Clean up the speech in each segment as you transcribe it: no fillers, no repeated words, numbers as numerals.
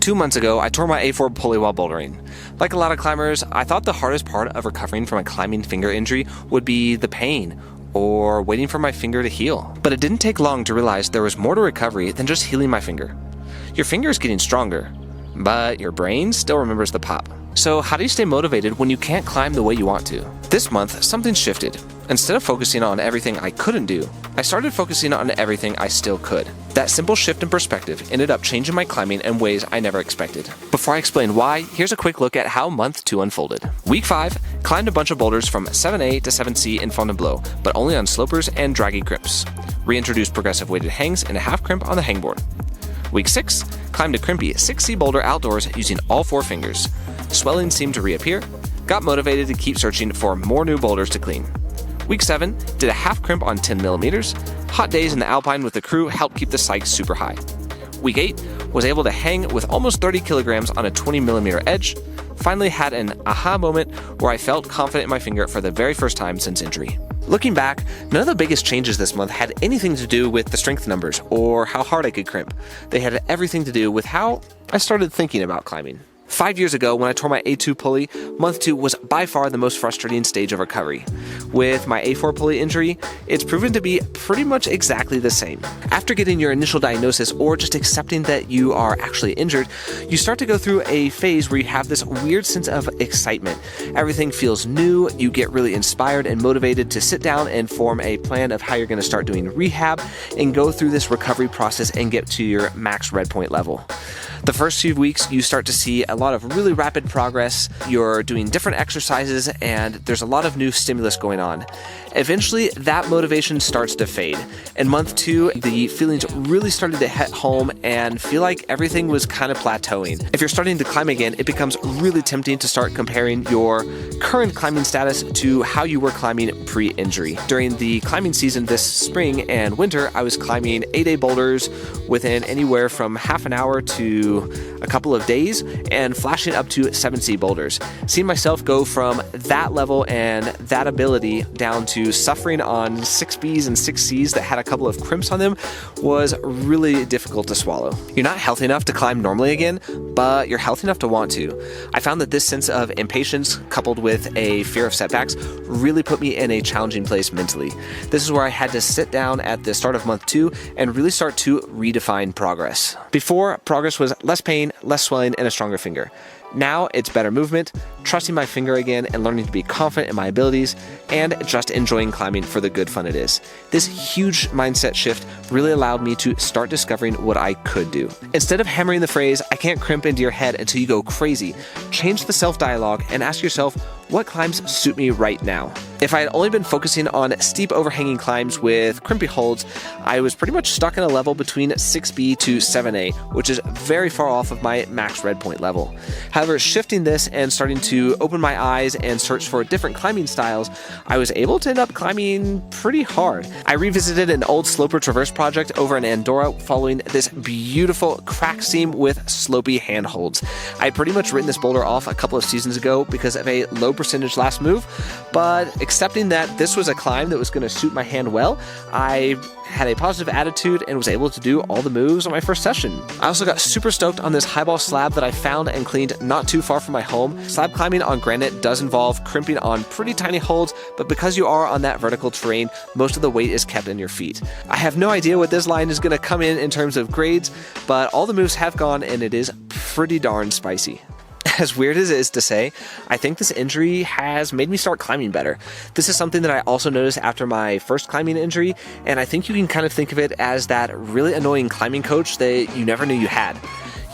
2 months ago, I tore my A4 pulley while bouldering. Like a lot of climbers, I thought the hardest part of recovering from a climbing finger injury would be the pain, or waiting for my finger to heal. But it didn't take long to realize there was more to recovery than just healing my finger. Your finger is getting stronger, but your brain still remembers the pop. So how do you stay motivated when you can't climb the way you want to? This month, something shifted. Instead of focusing on everything I couldn't do, I started focusing on everything I still could. That simple shift in perspective ended up changing my climbing in ways I never expected. Before I explain why, here's a quick look at how month 2 unfolded. Week 5, climbed a bunch of boulders from 7A to 7C in Fontainebleau, but only on slopers and draggy crimps. Reintroduced progressive weighted hangs and a half crimp on the hangboard. Week 6, climbed a crimpy 6C boulder outdoors using all 4 fingers. Swelling seemed to reappear, got motivated to keep searching for more new boulders to clean. Week 7, did a half crimp on 10 millimeters. Hot days in the Alpine with the crew helped keep the psyche super high. Week 8, was able to hang with almost 30 kilograms on a 20 millimeter edge. Finally had an aha moment where I felt confident in my finger for the very first time since injury. Looking back, none of the biggest changes this month had anything to do with the strength numbers or how hard I could crimp. They had everything to do with how I started thinking about climbing. 5 years ago, when I tore my A2 pulley, month 2 was by far the most frustrating stage of recovery. With my A4 pulley injury, it's proven to be pretty much exactly the same. After getting your initial diagnosis or just accepting that you are actually injured, you start to go through a phase where you have this weird sense of excitement. Everything feels new, you get really inspired and motivated to sit down and form a plan of how you're going to start doing rehab and go through this recovery process and get to your max red point level. The first few weeks, you start to see a lot of really rapid progress. You're doing different exercises, and there's a lot of new stimulus going on. Eventually, that motivation starts to fade. In month 2, the feelings really started to hit home and feel like everything was kind of plateauing. If you're starting to climb again, it becomes really tempting to start comparing your current climbing status to how you were climbing pre-injury. During the climbing season this spring and winter, I was climbing 8A boulders within anywhere from half an hour to a couple of days and flashing up to 7C boulders. Seeing myself go from that level and that ability down to suffering on 6Bs and 6Cs that had a couple of crimps on them was really difficult to swallow. You're not healthy enough to climb normally again, but you're healthy enough to want to. I found that this sense of impatience coupled with a fear of setbacks really put me in a challenging place mentally. This is where I had to sit down at the start of month 2 and really start to redefine progress. Before, progress was less pain, less swelling, and a stronger finger. Now it's better movement, trusting my finger again and learning to be confident in my abilities, and just enjoying climbing for the good fun it is. This huge mindset shift really allowed me to start discovering what I could do. Instead of hammering the phrase, "I can't crimp," into your head until you go crazy, change the self-dialogue and ask yourself, what climbs suit me right now? If I had only been focusing on steep overhanging climbs with crimpy holds, I was pretty much stuck in a level between 6B to 7A, which is very far off of my max red point level. However, shifting this and starting to open my eyes and search for different climbing styles, I was able to end up climbing pretty hard. I revisited an old sloper traverse project over in Andorra following this beautiful crack seam with slopey handholds. I had pretty much written this boulder off a couple of seasons ago because of a low percentage last move, but accepting that this was a climb that was going to suit my hand well, I had a positive attitude and was able to do all the moves on my first session. I also got super stoked on this highball slab that I found and cleaned not too far from my home. Slab climbing on granite does involve crimping on pretty tiny holds, but because you are on that vertical terrain, most of the weight is kept in your feet. I have no idea what this line is going to come in terms of grades, but all the moves have gone and it is pretty darn spicy. As weird as it is to say, I think this injury has made me start climbing better. This is something that I also noticed after my first climbing injury, and I think you can kind of think of it as that really annoying climbing coach that you never knew you had.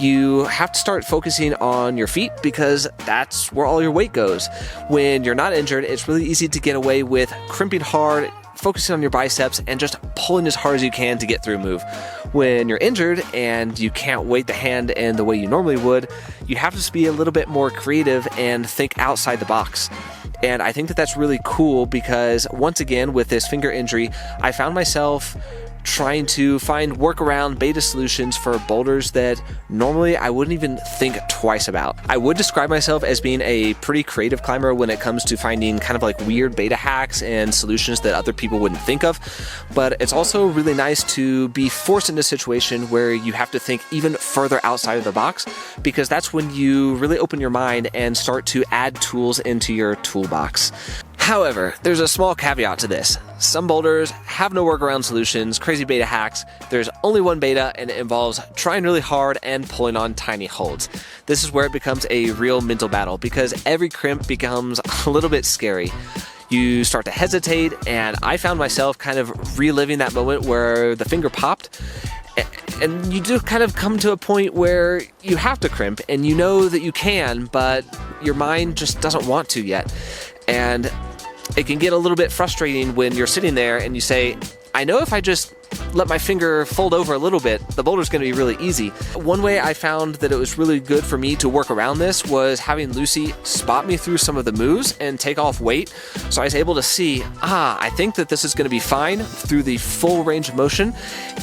You have to start focusing on your feet because that's where all your weight goes. When you're not injured, it's really easy to get away with crimping hard, focusing on your biceps, and just pulling as hard as you can to get through a move. When you're injured and you can't weight the hand in the way you normally would, you have to just be a little bit more creative and think outside the box. And I think that that's really cool because once again, with this finger injury, I found myself trying to find workaround beta solutions for boulders that normally I wouldn't even think twice about. I would describe myself as being a pretty creative climber when it comes to finding kind of like weird beta hacks and solutions that other people wouldn't think of, but it's also really nice to be forced into a situation where you have to think even further outside of the box, because that's when you really open your mind and start to add tools into your toolbox. However, there's a small caveat to this. Some boulders have no workaround solutions, crazy beta hacks. There's only one beta, and it involves trying really hard and pulling on tiny holds. This is where it becomes a real mental battle, because every crimp becomes a little bit scary. You start to hesitate, and I found myself kind of reliving that moment where the finger popped. And you do kind of come to a point where you have to crimp, and you know that you can, but your mind just doesn't want to yet. And it can get a little bit frustrating when you're sitting there and you say, I know if I just let my finger fold over a little bit, the boulder's going to be really easy. One way I found that it was really good for me to work around this was having Lucy spot me through some of the moves and take off weight. So I was able to see, I think that this is going to be fine through the full range of motion.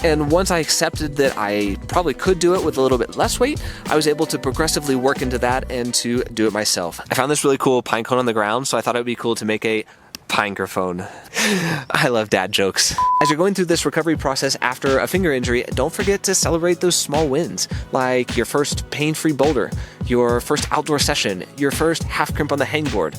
And once I accepted that I probably could do it with a little bit less weight, I was able to progressively work into that and to do it myself. I found this really cool pine cone on the ground, so I thought it would be cool to make a Pinecrophone. I love dad jokes. As you're going through this recovery process after a finger injury, don't forget to celebrate those small wins, like your first pain-free boulder, your first outdoor session, your first half crimp on the hangboard.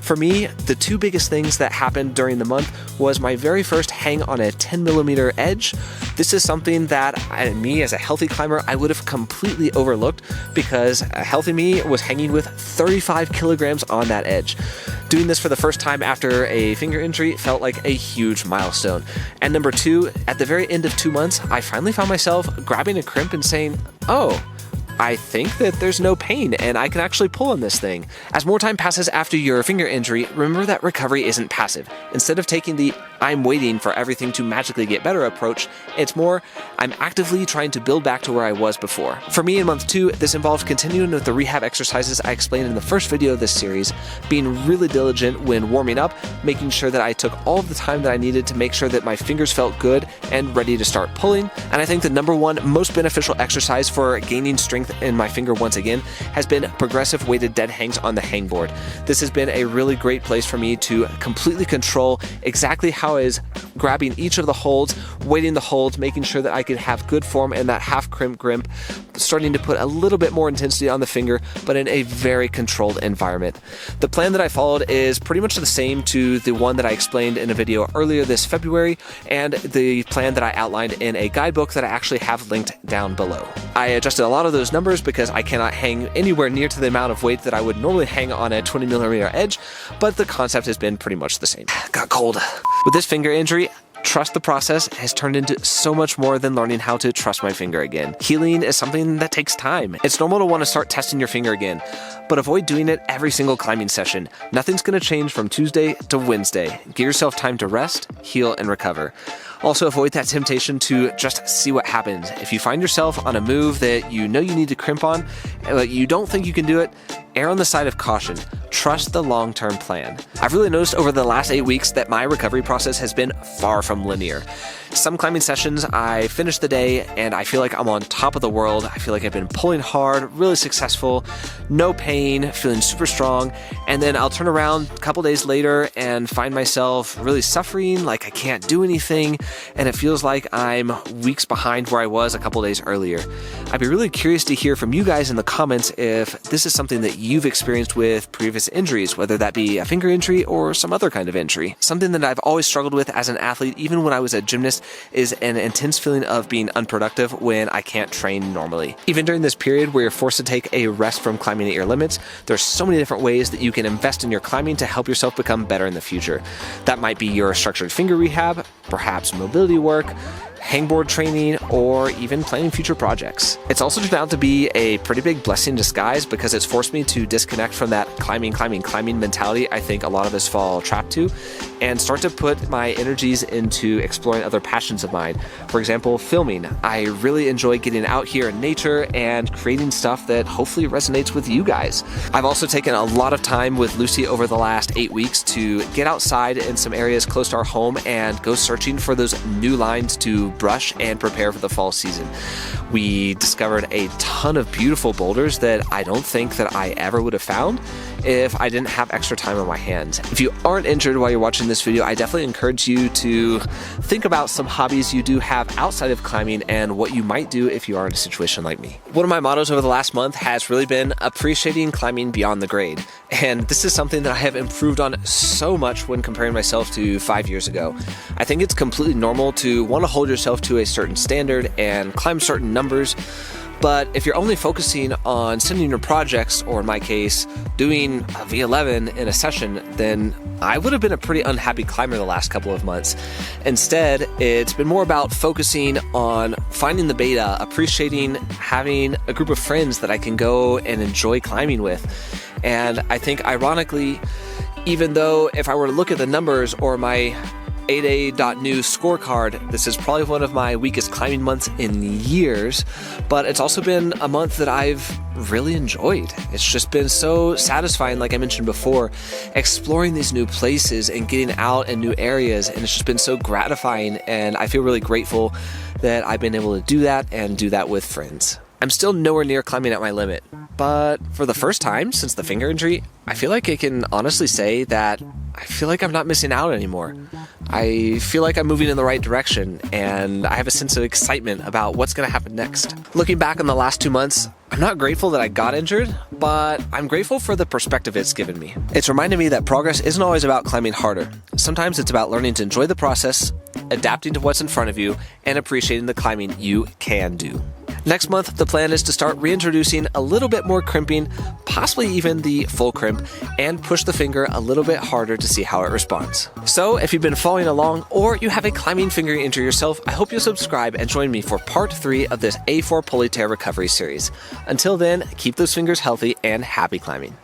For me, the two biggest things that happened during the month was my very first hang on a 10mm edge. This is something that me as a healthy climber, I would have completely overlooked, because a healthy me was hanging with 35 kilograms on that edge. Doing this for the first time after a finger injury felt like a huge milestone. And number two, at the very end of 2 months, I finally found myself grabbing a crimp and saying, oh, I think that there's no pain and I can actually pull on this thing. As more time passes after your finger injury, remember that recovery isn't passive. Instead of taking the I'm waiting for everything to magically get better approach, it's more I'm actively trying to build back to where I was before. For me in month 2, this involved continuing with the rehab exercises I explained in the first video of this series, being really diligent when warming up, making sure that I took all of the time that I needed to make sure that my fingers felt good and ready to start pulling. And I think the number one most beneficial exercise for gaining strength in my finger once again has been progressive weighted dead hangs on the hangboard. This has been a really great place for me to completely control exactly how I was grabbing each of the holds, weighting the holds, making sure that I could have good form and that half crimp, starting to put a little bit more intensity on the finger, but in a very controlled environment. The plan that I followed is pretty much the same to the one that I explained in a video earlier this February, and the plan that I outlined in a guidebook that I actually have linked down below. I adjusted a lot of those numbers because I cannot hang anywhere near to the amount of weight that I would normally hang on a 20mm edge, but the concept has been pretty much the same. Got cold. With this finger injury, trust the process has turned into so much more than learning how to trust my finger again. Healing is something that takes time. It's normal to want to start testing your finger again, but avoid doing it every single climbing session. Nothing's going to change from Tuesday to Wednesday. Give yourself time to rest, heal, and recover. Also, avoid that temptation to just see what happens. If you find yourself on a move that you know you need to crimp on, but you don't think you can do it, err on the side of caution. Trust the long-term plan. I've really noticed over the last 8 weeks that my recovery process has been far from linear. Some climbing sessions, I finish the day and I feel like I'm on top of the world. I feel like I've been pulling hard, really successful, no pain, feeling super strong. And then I'll turn around a couple days later and find myself really suffering, like I can't do anything, and it feels like I'm weeks behind where I was a couple days earlier. I'd be really curious to hear from you guys in the comments if this is something that you've experienced with previous injuries, whether that be a finger injury or some other kind of injury. Something that I've always struggled with as an athlete, even when I was a gymnast, is an intense feeling of being unproductive when I can't train normally. Even during this period where you're forced to take a rest from climbing at your limits, there's so many different ways that you can invest in your climbing to help yourself become better in the future. That might be your structured finger rehab, perhaps mobility work, hangboard training, or even planning future projects. It's also turned out to be a pretty big blessing in disguise because it's forced me to disconnect from that climbing mentality I think a lot of us fall trapped to, and start to put my energies into exploring other passions of mine. For example, filming. I really enjoy getting out here in nature and creating stuff that hopefully resonates with you guys. I've also taken a lot of time with Lucy over the last 8 weeks to get outside in some areas close to our home and go searching for those new lines to brush and prepare for the fall season. We discovered a ton of beautiful boulders that I don't think that I ever would have found if I didn't have extra time on my hands. If you aren't injured while you're watching this video, I definitely encourage you to think about some hobbies you do have outside of climbing and what you might do if you are in a situation like me. One of my mottos over the last month has really been appreciating climbing beyond the grade. And this is something that I have improved on so much when comparing myself to 5 years ago. I think it's completely normal to want to hold yourself to a certain standard and climb certain numbers. But if you're only focusing on sending your projects, or in my case, doing a V11 in a session, then I would have been a pretty unhappy climber the last couple of months. Instead, it's been more about focusing on finding the beta, appreciating having a group of friends that I can go and enjoy climbing with. And I think ironically, even though if I were to look at the numbers or my 8A.news scorecard, this is probably one of my weakest climbing months in years, but it's also been a month that I've really enjoyed. It's just been so satisfying, like I mentioned before, exploring these new places and getting out in new areas, and it's just been so gratifying, and I feel really grateful that I've been able to do that and do that with friends. I'm still nowhere near climbing at my limit, but for the first time since the finger injury, I feel like I can honestly say that I feel like I'm not missing out anymore. I feel like I'm moving in the right direction, and I have a sense of excitement about what's going to happen next. Looking back on the last 2 months, I'm not grateful that I got injured, but I'm grateful for the perspective it's given me. It's reminded me that progress isn't always about climbing harder. Sometimes it's about learning to enjoy the process, adapting to what's in front of you, and appreciating the climbing you can do. Next month, the plan is to start reintroducing a little bit more crimping, possibly even the full crimp, and push the finger a little bit harder to see how it responds. So if you've been following along or you have a climbing finger injury yourself, I hope you'll subscribe and join me for part 3 of this A4 pulley tear recovery series. Until then, keep those fingers healthy and happy climbing.